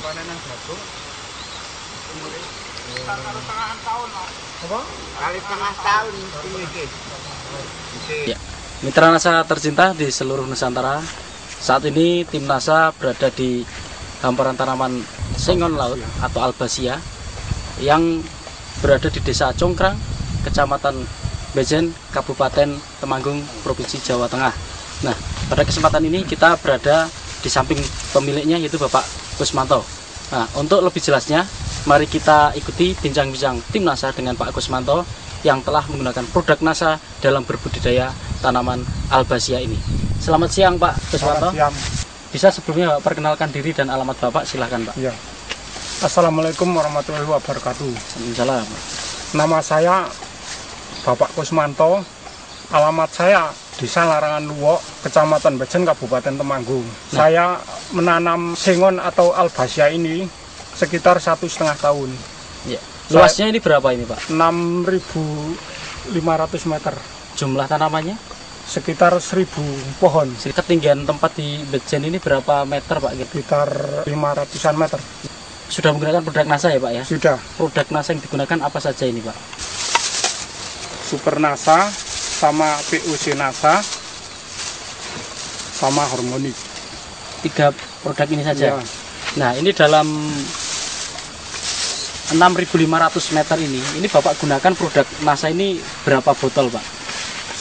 panen yang jagung. Setengah tahun, Mas. Apa? Kali setengah tahun ini. Ya, mitra NASA tercinta di seluruh Nusantara, saat ini tim NASA berada di hamparan tanaman sengon laut atau albasia yang berada di Desa Congkrang, Kecamatan Bejen, Kabupaten Temanggung, Provinsi Jawa Tengah. Nah, pada kesempatan ini kita berada di samping pemiliknya, yaitu Bapak Kusmanto. Nah, untuk lebih jelasnya, mari kita ikuti bincang-bincang tim NASA dengan Pak Kusmanto yang telah menggunakan produk NASA dalam berbudidaya tanaman albasia ini. Selamat siang Pak Kusmanto. Selamat siang. Bisa sebelumnya Bapak perkenalkan diri dan alamat Bapak, silahkan Pak. Ya. Assalamualaikum warahmatullahi wabarakatuh. Salam. Nama saya Bapak Kusmanto. Alamat saya Desa Larangan Luwok, Kecamatan Bejen, Kabupaten Temanggung. Saya menanam sengon atau albasia ini sekitar 1,5 tahun. Ya. Luasnya ini berapa ini Pak? 6.500 meter. Jumlah tanamannya? Sekitar 1.000 pohon. Ketinggian tempat di Bejen ini berapa meter Pak? Sekitar 500-an meter. Sudah menggunakan produk NASA ya Pak ya? Sudah. Produk NASA yang digunakan apa saja ini Pak? Super NASA, sama PUC NASA, sama Hormonik. 3 produk ini saja? Ya. Nah, ini dalam 6.500 meter ini Bapak gunakan produk NASA ini berapa botol Pak?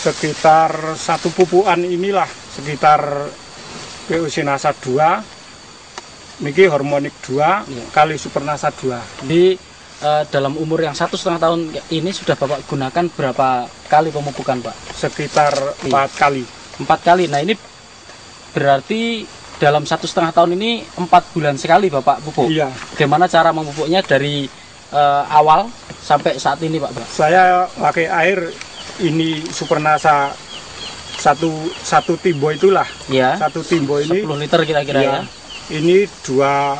Sekitar satu pupukan inilah, sekitar PUC NASA 2, niki Hormonik 2, ya, kali Super NASA 2. Di dalam umur yang 1,5 tahun ini sudah Bapak gunakan berapa kali pemupukan Pak? Sekitar 4 kali. 4 kali. Nah, ini berarti dalam 1,5 tahun ini 4 bulan sekali Bapak pupuk. Iya. Bagaimana cara memupuknya dari awal sampai saat ini Pak? Saya pakai air ini Super NASA satu timbo itulah. Ya. Satu timbo ini 10 liter kira-kira ya. Ini dua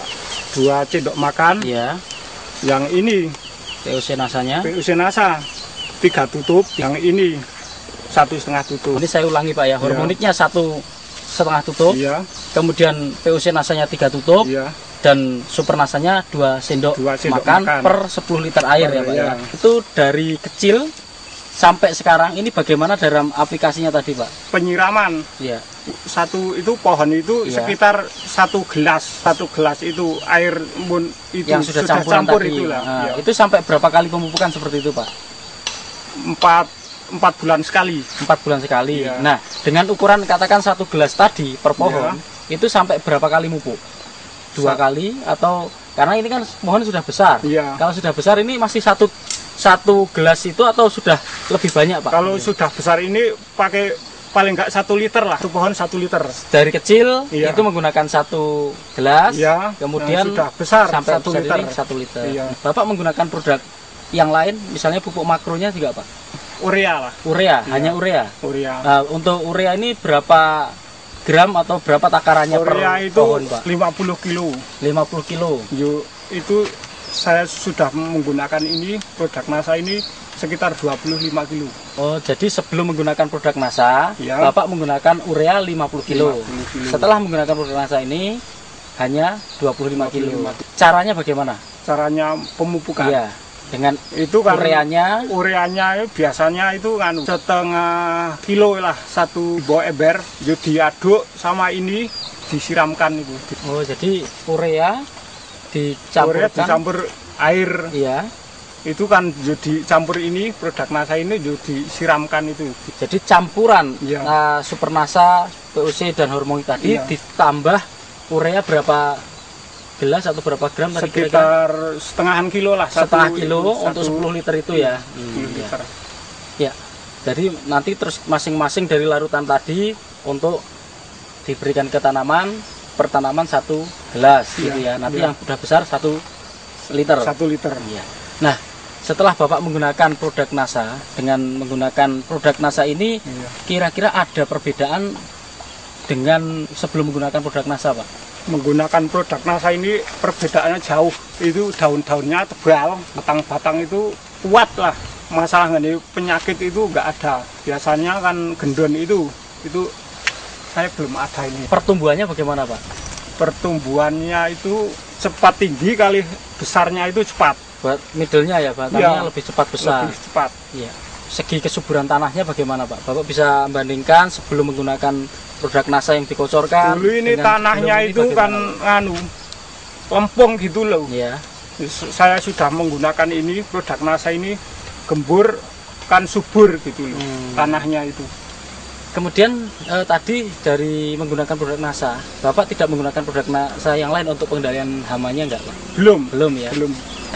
sendok makan. Ya. Yang ini PUC NASA-nya. PUC NASA 3 tutup. Yang ini 1,5 tutup. Ini saya ulangi Pak ya. Hormoniknya 1,5 tutup. Iya. Kemudian PUC NASA-nya 3 tutup. Iya. Dan Super NASA-nya 2 sendok, makan per 10 liter air ya Pak ya. Itu dari kecil sampai sekarang ini bagaimana dalam aplikasinya tadi Pak? Penyiraman. Iya. Satu itu pohon itu sekitar 1 gelas itu air embun itu yang sudah campur tadi. Itulah. Nah, itu sampai berapa kali pemupukan seperti itu Pak? 4 bulan sekali. 4 bulan sekali. Iya. Nah, dengan ukuran katakan 1 gelas tadi per pohon, itu sampai berapa kali mupuk? 2 kali atau karena ini kan pohon sudah besar. Iya. Kalau sudah besar ini masih satu gelas itu atau sudah lebih banyak Pak? Kalau sudah besar ini pakai paling nggak 1 liter lah. Satu pohon 1 liter. Dari kecil itu menggunakan 1 gelas, kemudian sudah besar sampai 1 liter. 1 liter. Iya. Bapak menggunakan produk yang lain, misalnya pupuk makronya juga Pak? Urea lah. Urea, hanya urea. Urea. Nah, untuk urea ini berapa gram atau berapa takarannya urea per itu pohon Pak? 50 kilo. 50 kilo. Itu saya sudah menggunakan ini produk NASA ini sekitar 25 kilo. Oh, jadi sebelum menggunakan produk NASA, Bapak menggunakan urea 50 kilo. 50 kilo. Setelah menggunakan produk NASA ini hanya 25 kilo. Caranya bagaimana? Caranya pemupukan. Iya, dengan itu kan ureanya biasanya itu kan setengah kilo lah, 1 bawa ember, diaduk sama ini disiramkan itu. Oh, jadi urea dicampur air. Iya. Itu kan dicampur ini produk NASA ini disiramkan itu. Jadi campuran Super NASA, PUC dan Hormonik tadi ditambah urea berapa gelas atau berapa gram tadi? Sekitar setengahan kilo lah. Setengah kilo untuk 10 liter itu ya. Liter. Ya. Jadi nanti terus masing-masing dari larutan tadi untuk diberikan ke tanaman, per tanaman 1 gelas gitu ya. Nanti yang sudah besar 1 liter. 1 liter. Iya. Nah, setelah Bapak menggunakan produk NASA, dengan menggunakan produk NASA ini, kira-kira ada perbedaan dengan sebelum menggunakan produk NASA Pak? Menggunakan produk NASA ini perbedaannya jauh. Itu daun-daunnya tebal, batang-batang itu kuat lah. Masalah penyakit itu nggak ada. Biasanya kan gendon itu saya belum ada ini. Pertumbuhannya bagaimana Pak? Pertumbuhannya itu cepat tinggi kali besarnya itu cepat. Buat middle-nya ya, batangnya Iya, lebih cepat besar. Lebih cepat. Iya. Segi kesuburan tanahnya bagaimana Pak? Bapak bisa membandingkan sebelum menggunakan produk NASA yang dikocorkan. Dulu ini dengan tanahnya sebelum ini itu kan bagaimana, lempung gitu loh. Iya. Saya sudah menggunakan ini produk NASA ini, gembur kan subur gitu loh tanahnya itu. Kemudian tadi dari menggunakan produk NASA, Bapak tidak menggunakan produk NASA yang lain untuk pengendalian hamanya enggak Pak? Belum ya? Belum.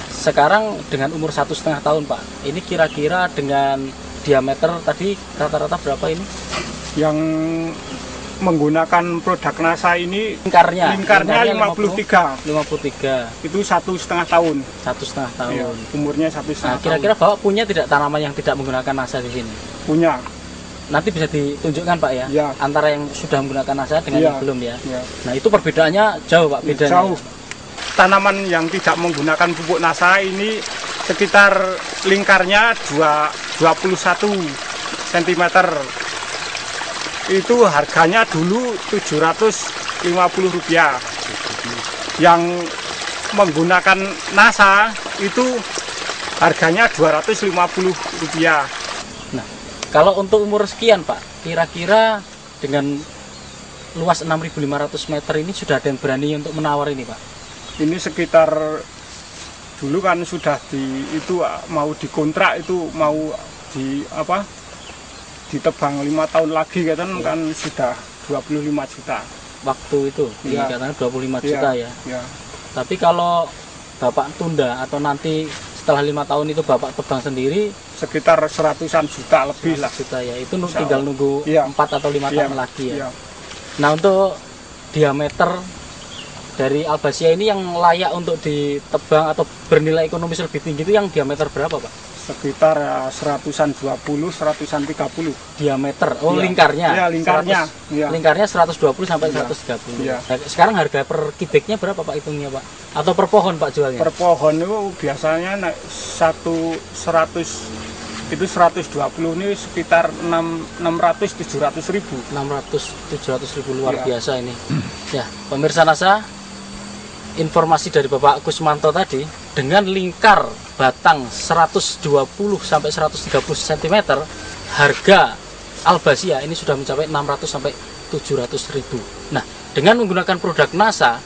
Sekarang dengan umur 1,5 tahun Pak, ini kira-kira dengan diameter tadi rata-rata berapa ini? Yang menggunakan produk NASA ini Lingkarnya 53. 53. Itu 1,5 tahun. 1,5 tahun. Iya, umurnya 1,5 Nah, tahun. kira-kira Bapak punya tidak tanaman yang tidak menggunakan NASA di sini? Punya. Nanti bisa ditunjukkan Pak ya, Iya. antara yang sudah menggunakan NASA dengan Iya. yang belum ya. Ya. Nah itu perbedaannya jauh Pak, bedanya. Jauh. Tanaman yang tidak menggunakan pupuk NASA ini sekitar lingkarnya 21 cm. Itu harganya dulu Rp750. Yang menggunakan NASA itu harganya Rp250. Nah kalau untuk umur sekian Pak, kira-kira dengan luas 6.500 meter ini sudah ada yang berani untuk menawar ini Pak? Ini sekitar dulu kan sudah itu mau dikontrak, itu mau ditebang 5 tahun lagi kan sudah 25 juta. Waktu itu Iya. katanya 25 juta ya. Ya. Tapi kalau Bapak tunda atau nanti setelah 5 tahun itu Bapak tebang sendiri, Sekitar 100-an juta lebih lah. juta ya, itu Insya tinggal Allah. nunggu Iya. 4 atau 5 tahun Iya, lagi ya. iya. Nah untuk diameter dari albasia ini yang layak untuk ditebang atau bernilai ekonomis lebih tinggi itu yang diameter berapa Pak? Sekitar 100-an 20, 100-an 30. Diameter, oh Iya. lingkarnya? Iya, lingkarnya. 100, Iya. Lingkarnya 120 sampai Iya. 130. Iya. Nah, sekarang harga per kubiknya berapa Pak hitungnya Pak? Atau per pohon Pak jualnya? Per pohon itu biasanya naik 120 ini sekitar 600-700 ribu. 600-700 ribu, luar Iya. biasa ini. Ya, pemirsa NASA, informasi dari Bapak Kusmanto tadi, dengan lingkar batang 120 sampai 130 cm, harga albasia ini sudah mencapai 600 sampai 700 ribu. Nah, dengan menggunakan produk NASA,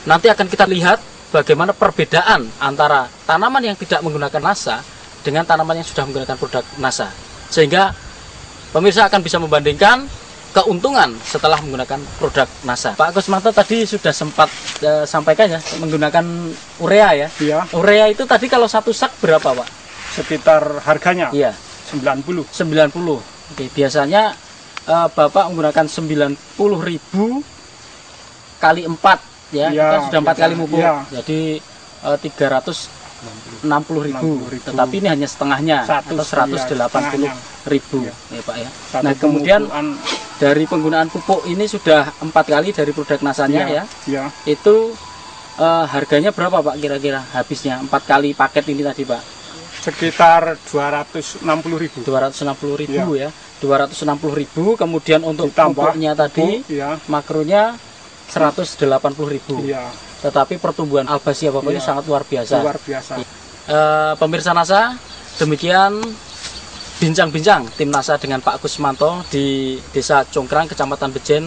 nanti akan kita lihat bagaimana perbedaan antara tanaman yang tidak menggunakan NASA dengan tanaman yang sudah menggunakan produk NASA. Sehingga pemirsa akan bisa membandingkan keuntungan setelah menggunakan produk NASA. Pak Kusmanto tadi sudah sempat sampaikan ya, menggunakan urea ya. Iya, Urea itu tadi kalau satu sak berapa Pak? sekitar harganya Iya, 90. 90. Oke, biasanya Bapak menggunakan 90.000 kali 4 ya. Iya, Kita sudah 4 kali iya. mupuk. Iya. Jadi 360.000. 60.000. Tetapi ini hanya setengahnya atau 180.000 Iya. ya Pak ya. Satu Nah, kemudian pemupukan, dari penggunaan pupuk ini sudah 4 kali dari produk NASA-nya ya. iya. Itu harganya berapa Pak kira-kira habisnya 4 kali paket ini tadi Pak? Sekitar 260.000. 260.000 ya. 260.000, kemudian untuk Ditambah pupuknya tadi pupuk, iya. makronya 180.000. Iya, Tetapi pertumbuhan albasia Bapak ini Iya. sangat luar biasa. luar biasa. Pemirsa NASA, demikian bincang-bincang tim NASA dengan Pak Kusmanto di Desa Congkrang, Kecamatan Bejen,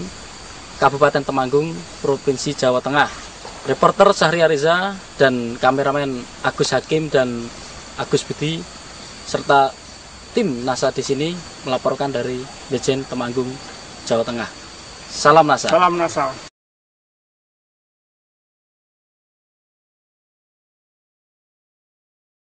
Kabupaten Temanggung, Provinsi Jawa Tengah. Reporter Syahriar Reza dan kameramen Agus Hakim dan Agus Budi serta tim NASA di sini melaporkan dari Bejen, Temanggung, Jawa Tengah. Salam NASA. Salam NASA.